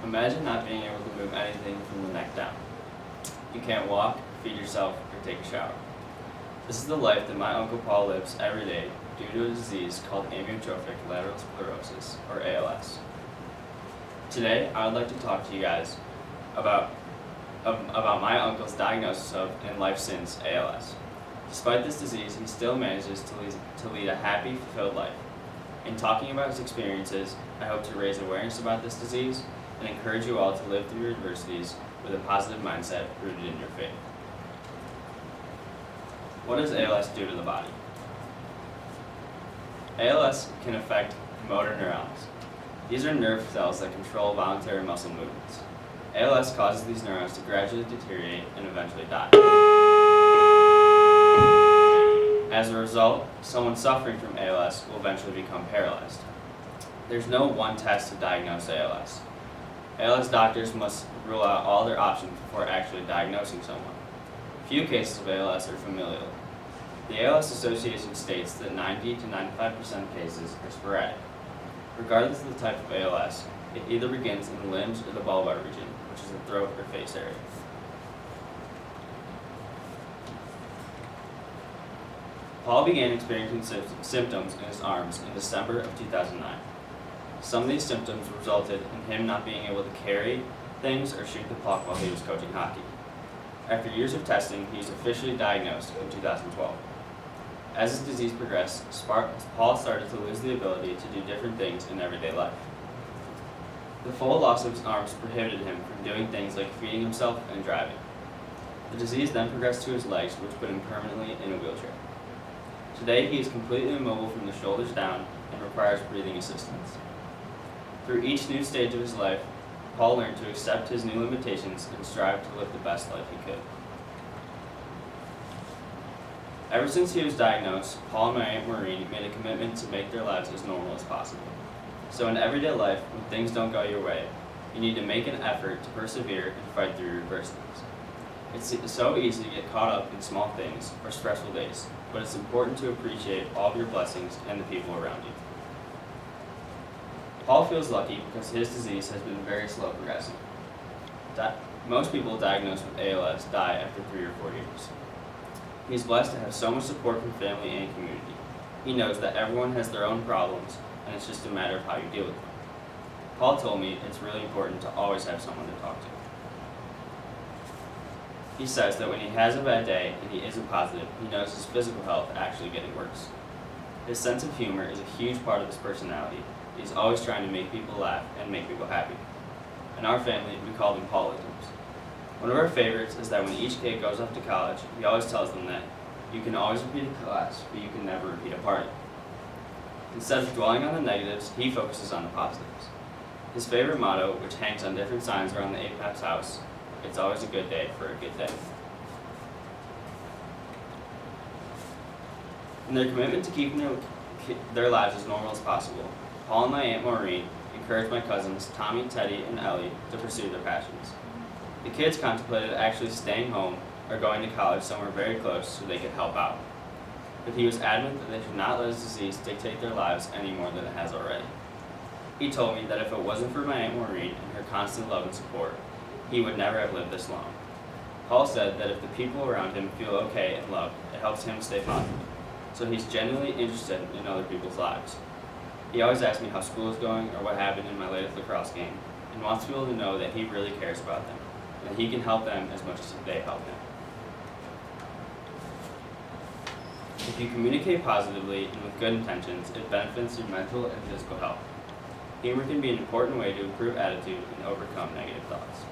Imagine not being able to move anything from the neck down. You can't walk, feed yourself, or take a shower. This is the life that my Uncle Paul lives every day due to a disease called amyotrophic lateral sclerosis, or ALS. Today, I would like to talk to you guys about my uncle's diagnosis of and life since ALS. Despite this disease, he still manages to lead a happy, fulfilled life. In talking about his experiences, I hope to raise awareness about this disease and encourage you all to live through your adversities with a positive mindset rooted in your faith. What does ALS do to the body? ALS can affect motor neurons. These are nerve cells that control voluntary muscle movements. ALS causes these neurons to gradually deteriorate and eventually die. As a result, someone suffering from ALS will eventually become paralyzed. There's no one test to diagnose ALS. ALS doctors must rule out all their options before actually diagnosing someone. Few cases of ALS are familial. The ALS Association states that 90 to 95% of cases are sporadic. Regardless of the type of ALS, it either begins in the limbs or the bulbar region, which is the throat or face area. Paul began experiencing symptoms in his arms in December of 2009. Some of these symptoms resulted in him not being able to carry things or shoot the puck while he was coaching hockey. After years of testing, he was officially diagnosed in 2012. As his disease progressed, Paul started to lose the ability to do different things in everyday life. The full loss of his arms prohibited him from doing things like feeding himself and driving. The disease then progressed to his legs, which put him permanently in a wheelchair. Today, he is completely immobile from the shoulders down and requires breathing assistance. Through each new stage of his life, Paul learned to accept his new limitations and strive to live the best life he could. Ever since he was diagnosed, Paul and my Aunt Maureen made a commitment to make their lives as normal as possible. So in everyday life, when things don't go your way, you need to make an effort to persevere and fight through your adversities. It's so easy to get caught up in small things or stressful days, but it's important to appreciate all of your blessings and the people around you. Paul feels lucky because his disease has been very slow progressing. Most people diagnosed with ALS die after 3 or 4 years. He's blessed to have so much support from family and community. He knows that everyone has their own problems, and it's just a matter of how you deal with them. Paul told me it's really important to always have someone to talk to. He says that when he has a bad day and he isn't positive, he knows his physical health actually getting worse. His sense of humor is a huge part of his personality. He's always trying to make people laugh and make people happy. In our family, we call them Paulisms. One of our favorites is that when each kid goes off to college, he always tells them that you can always repeat a class, but you can never repeat a party. Instead of dwelling on the negatives, he focuses on the positives. His favorite motto, which hangs on different signs around the APAP's house, it's always a good day for a good day. In their commitment to keeping their lives as normal as possible, Paul and my Aunt Maureen encouraged my cousins Tommy, Teddy, and Ellie to pursue their passions. The kids contemplated actually staying home or going to college somewhere very close so they could help out. But he was adamant that they should not let his disease dictate their lives any more than it has already. He told me that if it wasn't for my Aunt Maureen and her constant love and support, he would never have lived this long. Paul said that if the people around him feel okay and loved, it helps him stay positive. So he's genuinely interested in other people's lives. He always asks me how school is going or what happened in my latest lacrosse game, and wants people to know that he really cares about them, and that he can help them as much as they help him. If you communicate positively and with good intentions, it benefits your mental and physical health. Humor can be an important way to improve attitude and overcome negative thoughts.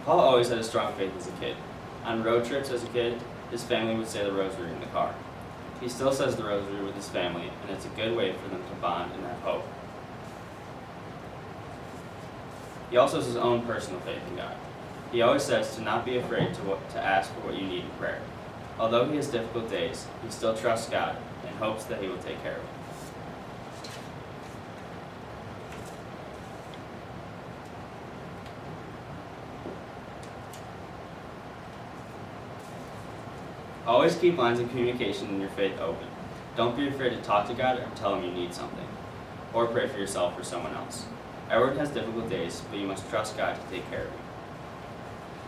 Paul always had a strong faith as a kid. On road trips as a kid, his family would say the rosary in the car. He still says the rosary with his family, and it's a good way for them to bond and have hope. He also has his own personal faith in God. He always says to not be afraid to ask for what you need in prayer. Although he has difficult days, he still trusts God and hopes that he will take care of him. Always keep lines of communication in your faith open. Don't be afraid to talk to God or tell him you need something. or pray for yourself or someone else. Everyone has difficult days, but you must trust God to take care of you.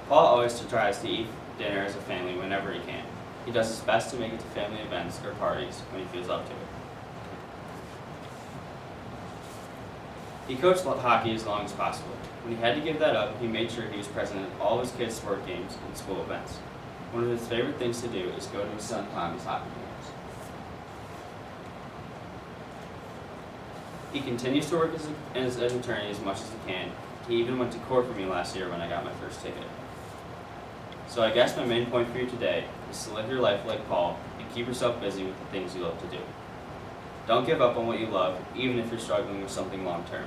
Paul always tries to eat dinner as a family whenever he can. He does his best to make it to family events or parties when he feels up to it. He coached hockey as long as possible. When he had to give that up, he made sure he was present at all of his kids' sport games and school events. One of his favorite things to do is go to his son Tommy's hockey games. He continues to work as an attorney as much as he can. He even went to court for me last year when I got my first ticket. So I guess my main point for you today is to live your life like Paul and keep yourself busy with the things you love to do. Don't give up on what you love, even if you're struggling with something long term.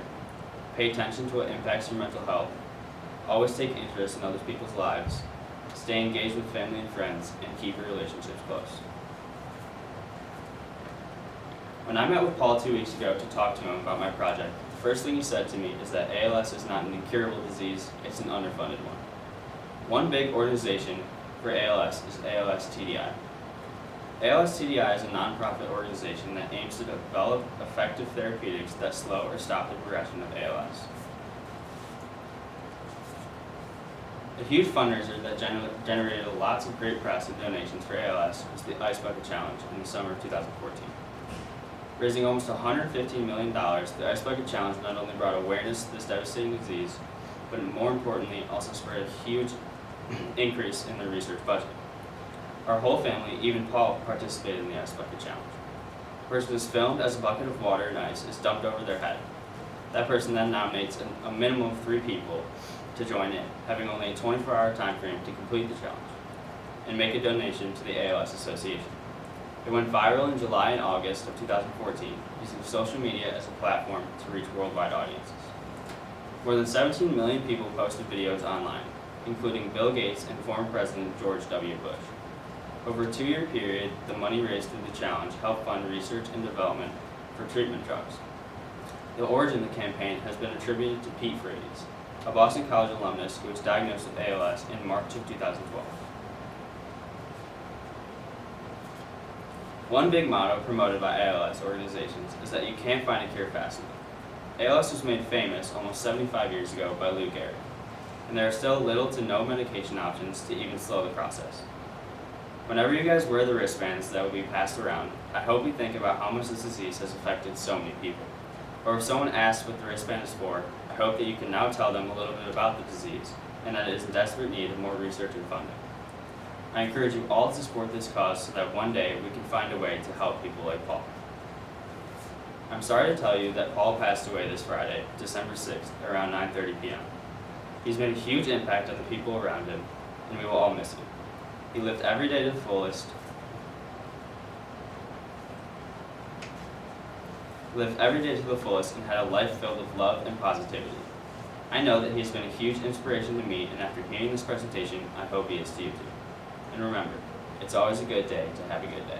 Pay attention to what impacts your mental health. Always take interest in other people's lives. Stay engaged with family and friends, and keep your relationships close. When I met with Paul 2 weeks ago to talk to him about my project, the first thing he said to me is that ALS is not an incurable disease, it's an underfunded one. One big organization for ALS is ALS-TDI. ALS-TDI is a nonprofit organization that aims to develop effective therapeutics that slow or stop the progression of ALS. A huge fundraiser that generated lots of great press and donations for ALS was the Ice Bucket Challenge in the summer of 2014. Raising almost $115 million, the Ice Bucket Challenge not only brought awareness to this devastating disease, but more importantly, also spurred a huge increase in the research budget. Our whole family, even Paul, participated in the Ice Bucket Challenge. A person is filmed as a bucket of water and ice is dumped over their head. That person then nominates a minimum of 3 people to join in, having only a 24-hour time frame to complete the challenge, and make a donation to the ALS Association. It went viral in July and August of 2014, using social media as a platform to reach worldwide audiences. More than 17 million people posted videos online, including Bill Gates and former President George W. Bush. Over a 2-year period, the money raised through the challenge helped fund research and development for treatment drugs. The origin of the campaign has been attributed to Pete Frates, a Boston College alumnus who was diagnosed with ALS in March of 2012. One big motto promoted by ALS organizations is that you can't find a cure fast enough. ALS was made famous almost 75 years ago by Lou Gehrig, and there are still little to no medication options to even slow the process. Whenever you guys wear the wristbands that will be passed around, I hope you think about how much this disease has affected so many people. Or if someone asks what the wristband is for, I hope that you can now tell them a little bit about the disease and that it is in desperate need of more research and funding. I encourage you all to support this cause so that one day we can find a way to help people like Paul. I'm sorry to tell you that Paul passed away this Friday, December 6th, around 9:30 p.m. He's made a huge impact on the people around him, and we will all miss him. He lived every day to the fullest. And had a life filled with love and positivity. I know that he has been a huge inspiration to me, and after hearing this presentation, I hope he is to you too. And remember, it's always a good day to have a good day.